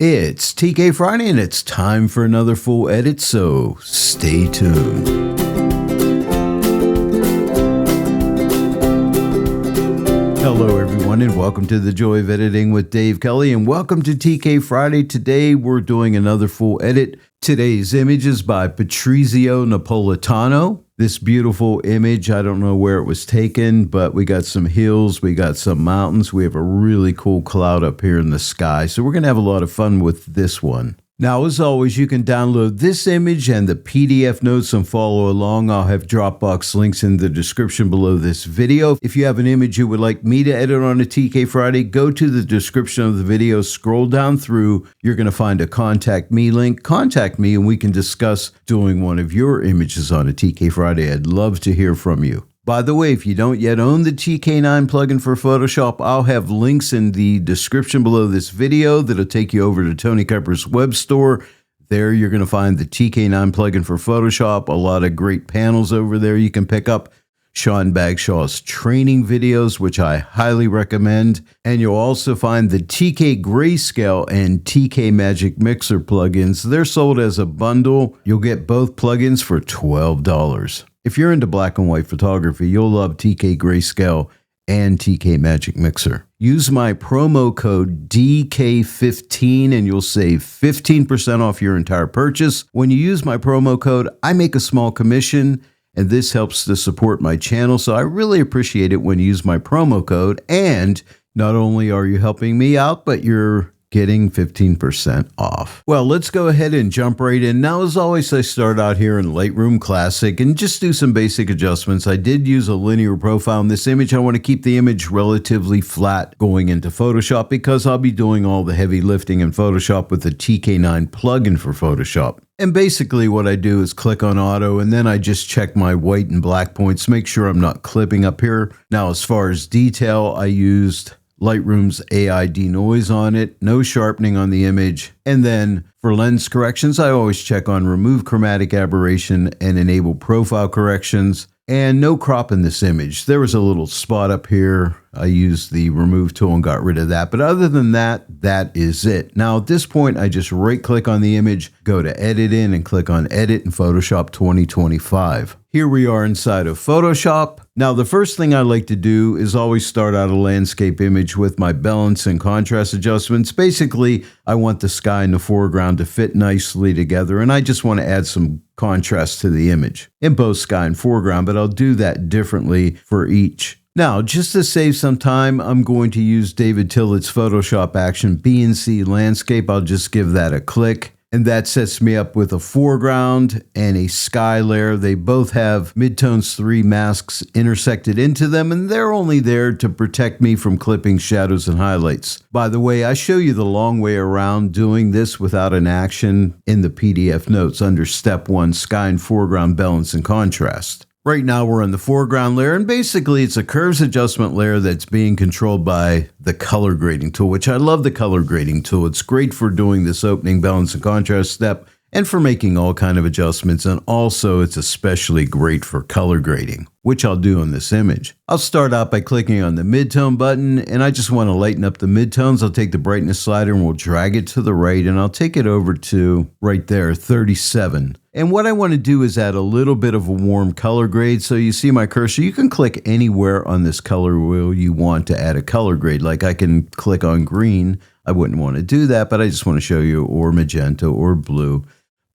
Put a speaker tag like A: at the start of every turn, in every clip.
A: It's TK Friday and it's time for another full edit, so stay tuned. Hello everyone and welcome to The Joy of Editing with Dave Kelly and welcome to TK Friday. Today we're doing another full edit. Today's image is by Patrizio Napolitano. This beautiful image, I don't know where it was taken, but we got some hills, we got some mountains, we have a really cool cloud up here in the sky. So we're going to have a lot of fun with this one. Now, as always, you can download this image and the PDF notes and follow along. I'll have Dropbox links in the description below this video. If you have an image you would like me to edit on a TK Friday, go to the description of the video, scroll down through. You're going to find a contact me link. Contact me and we can discuss doing one of your images on a TK Friday. I'd love to hear from you. By the way, if you don't yet own the TK9 plugin for Photoshop, I'll have links in the description below this video that'll take you over to Tony Kepper's web store. There you're going to find the TK9 plugin for Photoshop, a lot of great panels over there you can pick up. Sean Bagshaw's training videos, which I highly recommend. And you'll also find the TK Grayscale and TK Magic Mixer plugins. They're sold as a bundle. You'll get both plugins for $12. If you're into black and white photography, you'll love TK Grayscale and TK Magic Mixer. Use my promo code DK15 and you'll save 15% off your entire purchase. When you use my promo code, I make a small commission and this helps to support my channel. So I really appreciate it when you use my promo code. And not only are you helping me out, but you're getting 15% off. Well, let's go ahead and jump right in. Now, as always, I start out here in Lightroom Classic and just do some basic adjustments. I did use a linear profile in this image. I want to keep the image relatively flat going into Photoshop because I'll be doing all the heavy lifting in Photoshop with the TK9 plugin for Photoshop. And basically what I do is click on auto and then I just check my white and black points, make sure I'm not clipping up here. Now, as far as detail, I used Lightroom's AI denoise on it, no sharpening on the image. And then for lens corrections, I always check on remove chromatic aberration and enable profile corrections. And no crop in this image. There was a little spot up here. I used the remove tool and got rid of that. But other than that, that is it. Now at this point, I just right click on the image, go to edit in and click on edit in Photoshop 2025. Here we are inside of Photoshop. Now the first thing I like to do is always start out a landscape image with my balance and contrast adjustments. Basically, I want the sky and the foreground to fit nicely together and I just want to add some contrast to the image in both sky and foreground, but I'll do that differently for each. Now, just to save some time, I'm going to use David Tillett's Photoshop Action B&C Landscape. I'll just give that a click. And that sets me up with a foreground and a sky layer. They both have MidTones 3 masks intersected into them, and they're only there to protect me from clipping shadows and highlights. By the way, I show you the long way around doing this without an action in the PDF notes under Step 1, Sky and Foreground Balance and Contrast. Right now we're on the foreground layer, and basically it's a curves adjustment layer that's being controlled by the color grading tool, which I love the color grading tool. It's great for doing this opening balance and contrast step and for making all kind of adjustments. And also it's especially great for color grading, which I'll do on this image. I'll start out by clicking on the midtone button and I just want to lighten up the midtones. I'll take the brightness slider and we'll drag it to the right and I'll take it over to right there, 37. And what I want to do is add a little bit of a warm color grade. So you see my cursor, you can click anywhere on this color wheel you want to add a color grade. Like I can click on green. I wouldn't want to do that, but I just want to show you, or magenta or blue.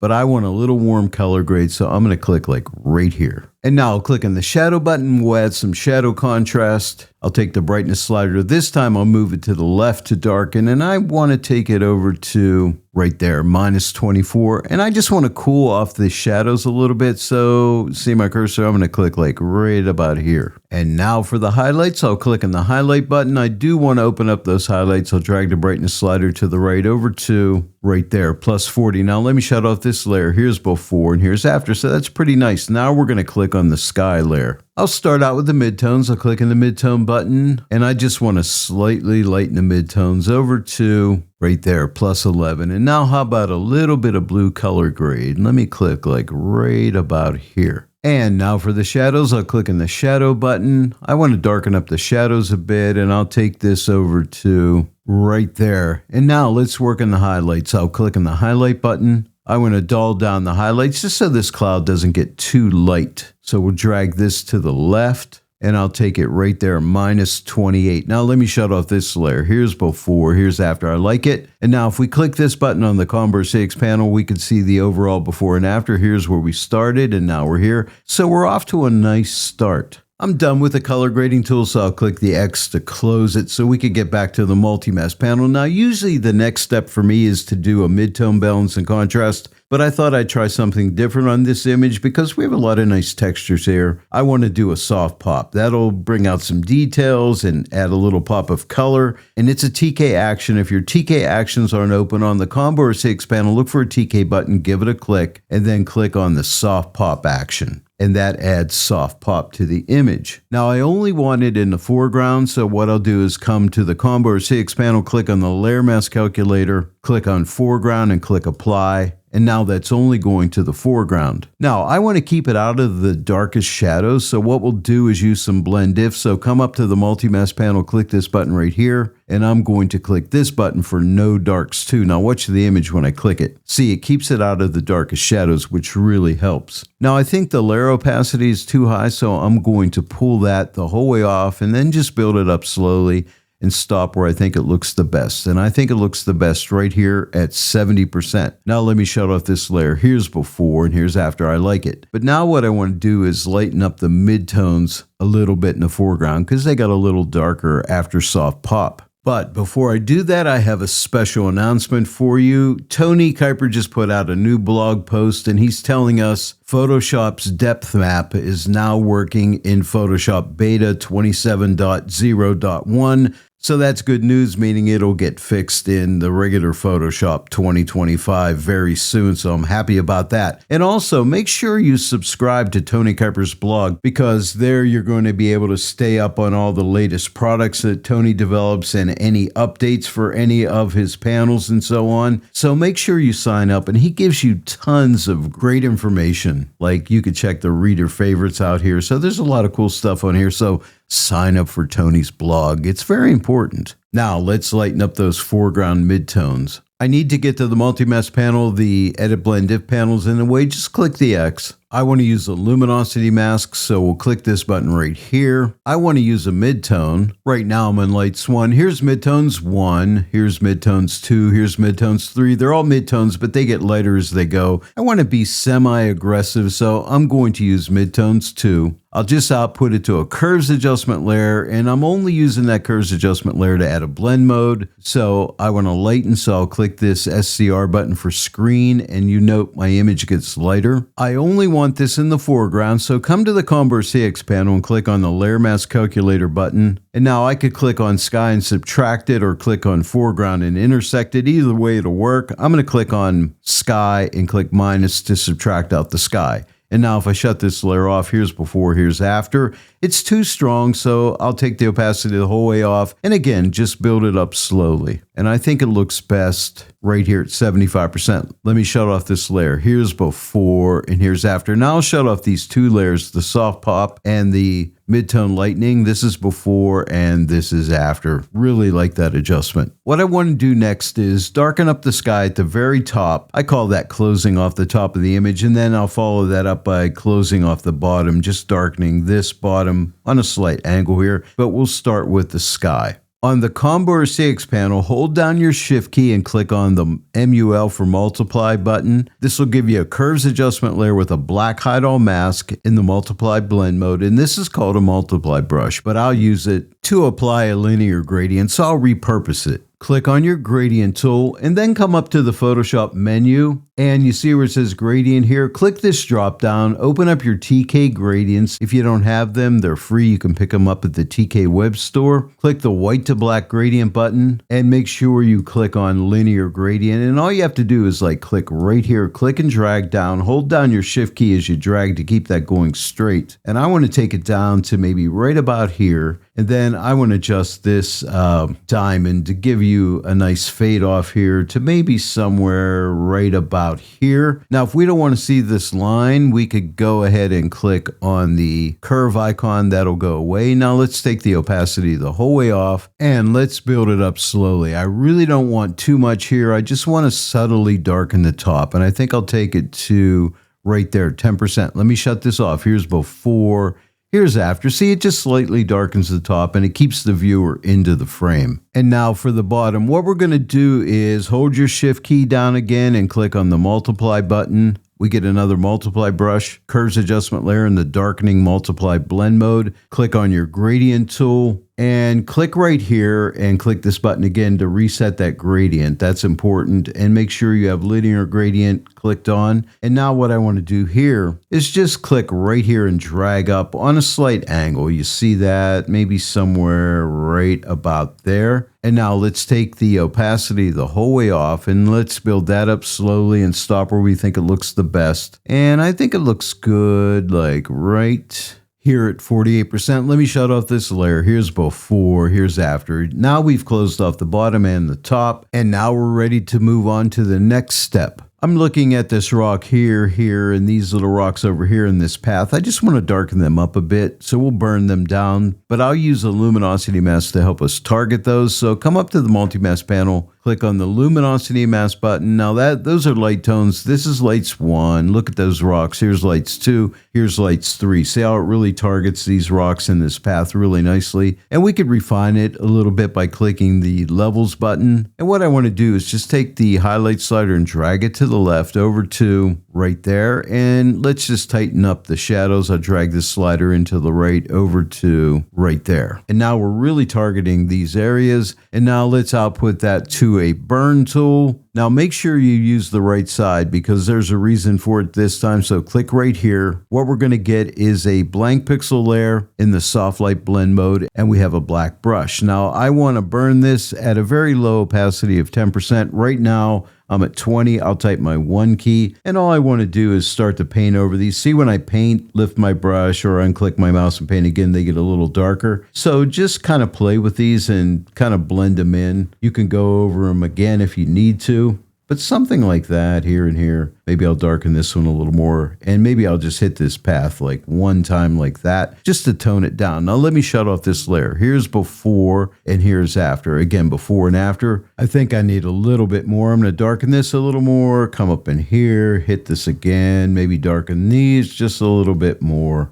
A: But I want a little warm color grade, so I'm going to click like right here. And now I'll click on the shadow button. We'll add some shadow contrast. I'll take the brightness slider. This time I'll move it to the left to darken, and I want to take it over to right there, -24. And I just want to cool off the shadows a little bit. So see my cursor? I'm going to click like right about here. And now for the highlights, I'll click on the highlight button. I do want to open up those highlights. I'll drag the brightness slider to the right over to right there, +40. Now let me shut off this layer. Here's before and here's after. So that's pretty nice. Now we're going to click on the sky layer. I'll start out with the midtones. I'll click on the midtone button and I just want to slightly lighten the midtones over to right there, +11. And now how about a little bit of blue color grade? Let me click like right about here. And now for the shadows, I'll click on the shadow button. I want to darken up the shadows a bit, and I'll take this over to right there. And now let's work on the highlights. I'll click on the highlight button. I want to dull down the highlights just so this cloud doesn't get too light. So we'll drag this to the left, and I'll take it right there, -28. Now let me shut off this layer. Here's before, here's after. I like it. And now if we click this button on the Combo 6 panel, we can see the overall before and after. Here's where we started, and now we're here. So we're off to a nice start. I'm done with the color grading tool, so I'll click the X to close it so we can get back to the multi-mask panel. Now, usually the next step for me is to do a mid-tone balance and contrast, but I thought I'd try something different on this image because we have a lot of nice textures here. I want to do a soft pop. That'll bring out some details and add a little pop of color, and it's a TK action. If your TK actions aren't open on the Combo 6 panel, look for a TK button, give it a click, and then click on the soft pop action. And that adds soft pop to the image. Now I only want it in the foreground, so what I'll do is come to the Combo 6 panel, click on the layer mask calculator, click on foreground and click apply. And now that's only going to the foreground. Now I want to keep it out of the darkest shadows, so what we'll do is use some blend diff. So come up to the multi-mask panel, click this button right here, and I'm going to click this button for no darks too. Now watch the image when I click it. See, it keeps it out of the darkest shadows, which really helps. Now I think the layer opacity is too high, so I'm going to pull that the whole way off and then just build it up slowly and stop where I think it looks the best. And I think it looks the best right here at 70%. Now let me shut off this layer. Here's before and here's after. I like it. But now what I want to do is lighten up the midtones a little bit in the foreground because they got a little darker after soft pop. But before I do that, I have a special announcement for you. Tony Kuiper just put out a new blog post, and he's telling us Photoshop's depth map is now working in Photoshop Beta 27.0.1. So that's good news, meaning it'll get fixed in the regular Photoshop 2025 very soon. So I'm happy about that. And also make sure you subscribe to Tony Kuiper's blog, because there you're going to be able to stay up on all the latest products that Tony develops and any updates for any of his panels and so on. So make sure you sign up, and he gives you tons of great information. Like you could check the reader favorites out here. So there's a lot of cool stuff on here. So sign up for Tony's blog. It's very important. Now let's lighten up those foreground midtones. I need to get to the multi-mask panel, the edit blend diff panels in the way. Just click the X. I want to use a luminosity mask, so we'll click this button right here. I want to use a midtone. Right now I'm in lights 1. Here's midtones 1, here's midtones 2, here's midtones 3. They're all midtones, but they get lighter as they go. I want to be semi-aggressive, so I'm going to use midtones 2. I'll just output it to a curves adjustment layer, and I'm only using that curves adjustment layer to add a blend mode. So I want to lighten, so I'll click this SCR button for screen, and you note my image gets lighter. I only want this in the foreground, so come to the Combo 6 panel and click on the layer mask calculator button. And now I could click on sky and subtract it, or click on foreground and intersect it. Either way it'll work. I'm going to click on sky and click minus to subtract out the sky. And now if I shut this layer off, here's before, here's after. It's too strong, so I'll take the opacity the whole way off. And again, just build it up slowly. And I think it looks best right here at 75%. Let me shut off this layer. Here's before and here's after. Now I'll shut off these two layers, the soft pop and the midtone lightening. This is before and this is after. Really like that adjustment. What I want to do next is darken up the sky at the very top. I call that closing off the top of the image, and then I'll follow that up by closing off the bottom, just darkening this bottom on a slight angle here, but we'll start with the sky. On the Combo 6 panel, hold down your Shift key and click on the MUL for multiply button. This will give you a curves adjustment layer with a black hide all mask in the multiply blend mode, and this is called a multiply brush, but I'll use it to apply a linear gradient, so I'll repurpose it. Click on your gradient tool and then come up to the Photoshop menu, and you see where it says gradient here. Click this drop down, open up your TK gradients. If you don't have them, they're free. You can pick them up at the TK web store. Click the white to black gradient button and make sure you click on linear gradient. And all you have to do is like click right here, click and drag down, hold down your Shift key as you drag to keep that going straight. And I want to take it down to maybe right about here. And then I want to adjust this diamond to give you a nice fade off here to maybe somewhere right about here. Now, if we don't want to see this line, we could go ahead and click on the curve icon. That'll go away. Now let's take the opacity the whole way off and let's build it up slowly. I really don't want too much here. I just want to subtly darken the top. And I think I'll take it to right there, 10%. Let me shut this off. Here's before. Here's after. See, it just slightly darkens the top and it keeps the viewer into the frame. And now for the bottom, what we're going to do is hold your shift key down again and click on the multiply button. We get another multiply brush, curves adjustment layer in the darkening multiply blend mode. Click on your gradient tool and click right here and click this button again to reset that gradient. That's important. And make sure you have linear gradient clicked on. And now what I want to do here is just click right here and drag up on a slight angle. You see that maybe somewhere right about there. And now let's take the opacity the whole way off and let's build that up slowly and stop where we think it looks the best. And I think it looks good, like right here at 48%. Let me shut off this layer. Here's before, here's after. Now we've closed off the bottom and the top, and now we're ready to move on to the next step. I'm looking at this rock here, and these little rocks over here in this path. I just want to darken them up a bit, so we'll burn them down, but I'll use a luminosity mask to help us target those. So come up to the multi-mask panel, click on the luminosity mask button. Now those are light tones. This is lights 1. Look at those rocks. Here's lights 2. Here's lights 3. See how it really targets these rocks in this path really nicely. And we could refine it a little bit by clicking the levels button. And what I want to do is just take the highlight slider and drag it to the left over to right there. And let's just tighten up the shadows. I'll drag this slider into the right over to right there. And now we're really targeting these areas. And now let's output that to a burn tool. Now make sure you use the right side because there's a reason for it this time. So click right here. What we're going to get is a blank pixel layer in the soft light blend mode, and we have a black brush. Now I want to burn this at a very low opacity of 10%. Right now I'm at 20. I'll type my 1 key, and all I want to do is start to paint over these. See, when I paint, lift my brush or unclick my mouse and paint again, they get a little darker. So just kind of play with these and kind of blend them in. You can go over them again if you need to. But something like that here and here. Maybe I'll darken this one a little more, and maybe I'll just hit this path like one time like that just to tone it down. Now let me shut off this layer. Here's before and here's after. Again, before and after. I think I need a little bit more. I'm going to darken this a little more, come up in here, hit this again, maybe darken these just a little bit more.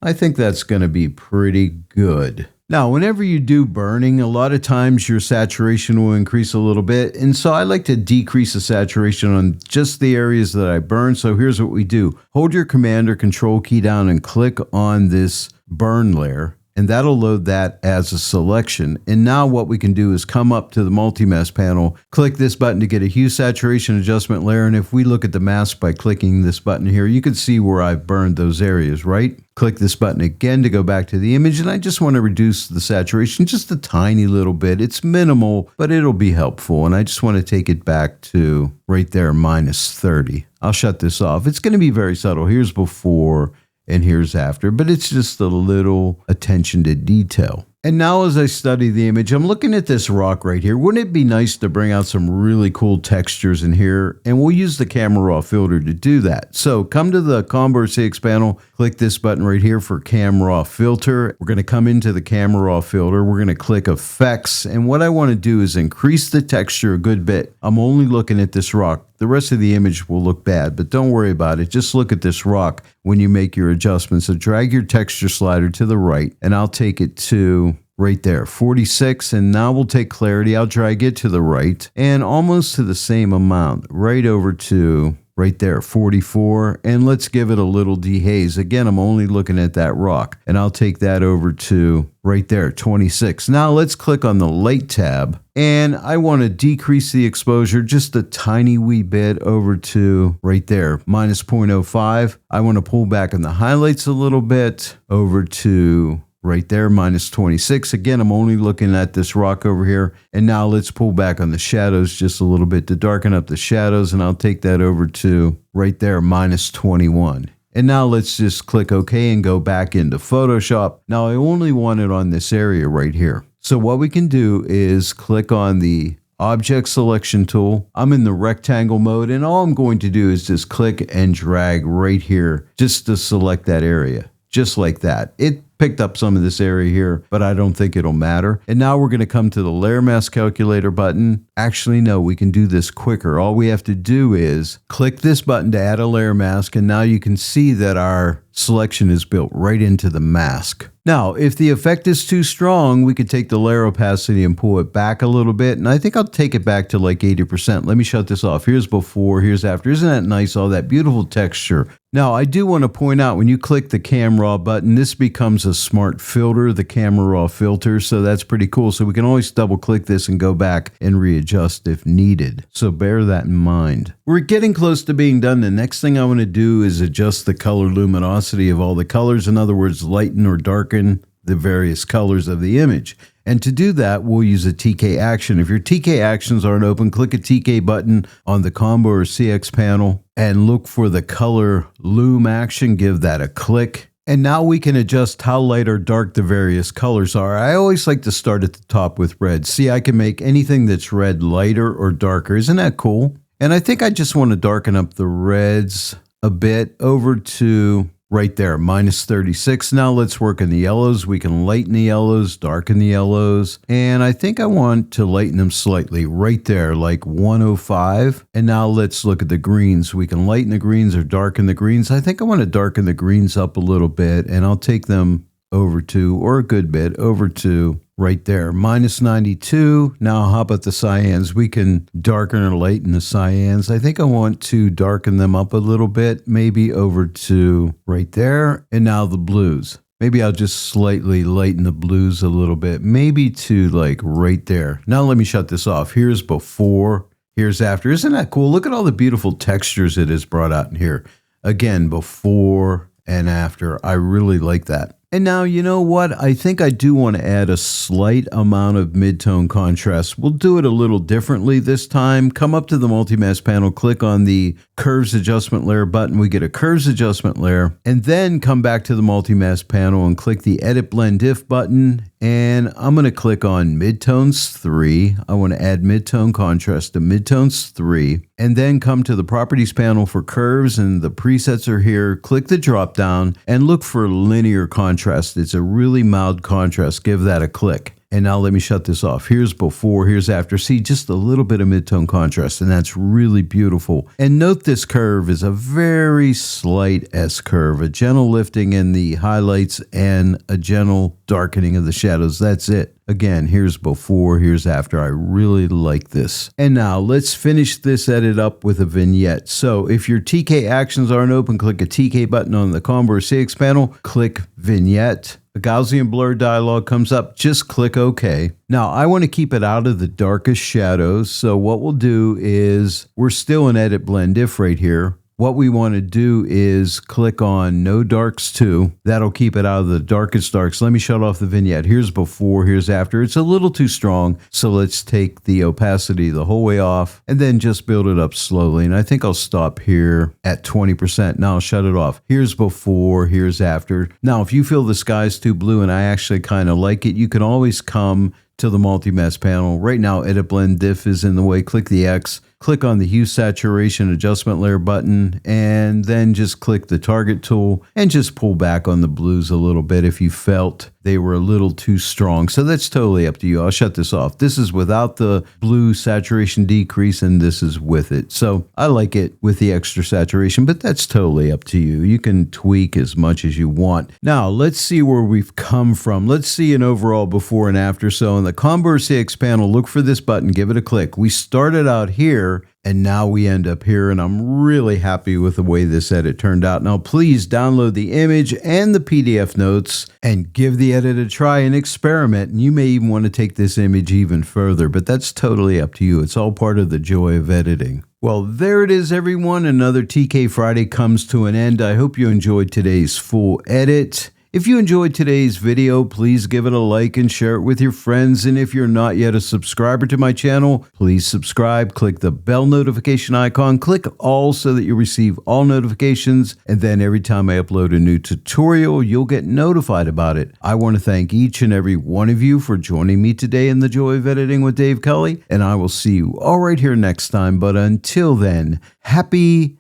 A: I think that's going to be pretty good. Now, whenever you do burning, a lot of times your saturation will increase a little bit. And so I like to decrease the saturation on just the areas that I burn. So here's what we do. Hold your Command or Control key down and click on this burn layer. And that'll load that as a selection. And now what we can do is come up to the multi-mask panel, click this button to get a hue saturation adjustment layer. And if we look at the mask by clicking this button here, you can see where I've burned those areas, right? Click this button again to go back to the image. And I just want to reduce the saturation just a tiny little bit. It's minimal, but it'll be helpful. And I just want to take it back to right there, -30. I'll shut this off. It's going to be very subtle. Here's before and here's after, but it's just a little attention to detail. And now as I study the image, I'm looking at this rock right here. Wouldn't it be nice to bring out some really cool textures in here? And we'll use the camera raw filter to do that. So come to the Combo CX panel, click this button right here for camera raw filter. We're going to come into the camera raw filter. We're going to click effects. And what I want to do is increase the texture a good bit. I'm only looking at this rock. The rest of the image will look bad, but don't worry about it. Just look at this rock when you make your adjustments. So drag your texture slider to the right, and I'll take it to right there, 46. And now we'll take clarity. I'll drag it to the right and almost to the same amount, right over to right there, 44. And let's give it a little dehaze. Again, I'm only looking at that rock, and I'll take that over to right there, 26. Now let's click on the light tab, and I want to decrease the exposure just a tiny wee bit over to right there, -0.05. I want to pull back on the highlights a little bit over to right there, -26. Again, I'm only looking at this rock over here. And now let's pull back on the shadows just a little bit to darken up the shadows. And I'll take that over to right there, -21. And now let's just click OK and go back into Photoshop. Now I only want it on this area right here. So what we can do is click on the Object Selection tool. I'm in the rectangle mode, and all I'm going to do is just click and drag right here just to select that area. Just like that. It picked up some of this area here, but I don't think it'll matter. And now we're going to come to the Layer Mask Calculator button. Actually, no, we can do this quicker. All we have to do is click this button to add a layer mask, and now you can see that our selection is built right into the mask. Now, if the effect is too strong, we could take the layer opacity and pull it back a little bit, and I think I'll take it back to like 80%. Let me shut this off. Here's before, here's after. Isn't that nice, all that beautiful texture? Now, I do want to point out when you click the Cam Raw button, this becomes a smart filter, the Camera Raw filter, so that's pretty cool. So we can always double click this and go back and readjust if needed. So bear that in mind. We're getting close to being done. The next thing I want to do is adjust the color luminosity of all the colors. In other words, lighten or darken the various colors of the image. And to do that, we'll use a TK action. If your TK actions aren't open, click a TK button on the combo or CX panel and look for the color loom action. Give that a click. And now we can adjust how light or dark the various colors are. I always like to start at the top with red. See, I can make anything that's red lighter or darker. Isn't that cool? And I think I just want to darken up the reds a bit over to right there, -36. Now let's work in the yellows. We can lighten the yellows, darken the yellows. And I think I want to lighten them slightly right there, like 105. And now let's look at the greens. We can lighten the greens or darken the greens. I think I want to darken the greens up a little bit, and I'll take them over to, or a good bit, over to right there, -92. Now how about the cyans? We can darken or lighten the cyans. I think I want to darken them up a little bit, maybe over to right there. And now the blues. Maybe I'll just slightly lighten the blues a little bit, maybe to like right there. Now let me shut this off. Here's before, here's after. Isn't that cool? Look at all the beautiful textures it has brought out in here. Again, before and after. I really like that. And now, you know what? I think I do want to add a slight amount of mid-tone contrast. We'll do it a little differently this time. Come up to the multi-mask panel, click on the Curves Adjustment Layer button. We get a Curves Adjustment Layer, and then come back to the multi-mask panel and click the Edit Blend Diff button. And I'm going to click on Midtones 3. I want to add mid-tone contrast to Midtones 3. And then come to the Properties panel for curves, and the presets are here. Click the drop down and look for linear contrast. It's a really mild contrast. Give that a click. And now let me shut this off. Here's before, here's after. See, just a little bit of mid-tone contrast, and that's really beautiful. And note this curve is a very slight S curve, a gentle lifting in the highlights and a gentle darkening of the shadows. That's it. Again, here's before, here's after. I really like this. And now let's finish this edit up with a vignette. So if your TK actions aren't open, click a TK button on the combo or CX panel, click vignette. A Gaussian blur dialog comes up, just click OK. Now I want to keep it out of the darkest shadows. So what we'll do is, we're still in Edit Blend Diff right here. What we want to do is click on No Darks 2. That'll keep it out of the darkest darks. Let me shut off the vignette. Here's before, here's after. It's a little too strong, so let's take the opacity the whole way off and then just build it up slowly. And I think I'll stop here at 20%. Now I'll shut it off. Here's before, here's after. Now, if you feel the sky's too blue and I actually kind of like it, you can always come to the multi-mask panel. Right now, Edit Blend Diff is in the way. Click the X. Click on the Hue Saturation Adjustment Layer button, and then just click the Target tool and just pull back on the blues a little bit if you felt they were a little too strong. So that's totally up to you. I'll shut this off. This is without the blue saturation decrease, and this is with it. So I like it with the extra saturation, but that's totally up to you. You can tweak as much as you want. Now, let's see where we've come from. Let's see an overall before and after. So in the Combo or CX panel, look for this button, give it a click. We started out here, and now we end up here, and I'm really happy with the way this edit turned out. Now, please download the image and the PDF notes and give the edit a try and experiment. And you may even want to take this image even further, but that's totally up to you. It's all part of the joy of editing. Well, there it is, everyone. Another TK Friday comes to an end. I hope you enjoyed today's full edit. If you enjoyed today's video, please give it a like and share it with your friends. And if you're not yet a subscriber to my channel, please subscribe, click the bell notification icon, click all so that you receive all notifications. And then every time I upload a new tutorial, you'll get notified about it. I want to thank each and every one of you for joining me today in the Joy of Editing with Dave Kelly. And I will see you all right here next time. But until then, happy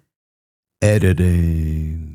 A: editing.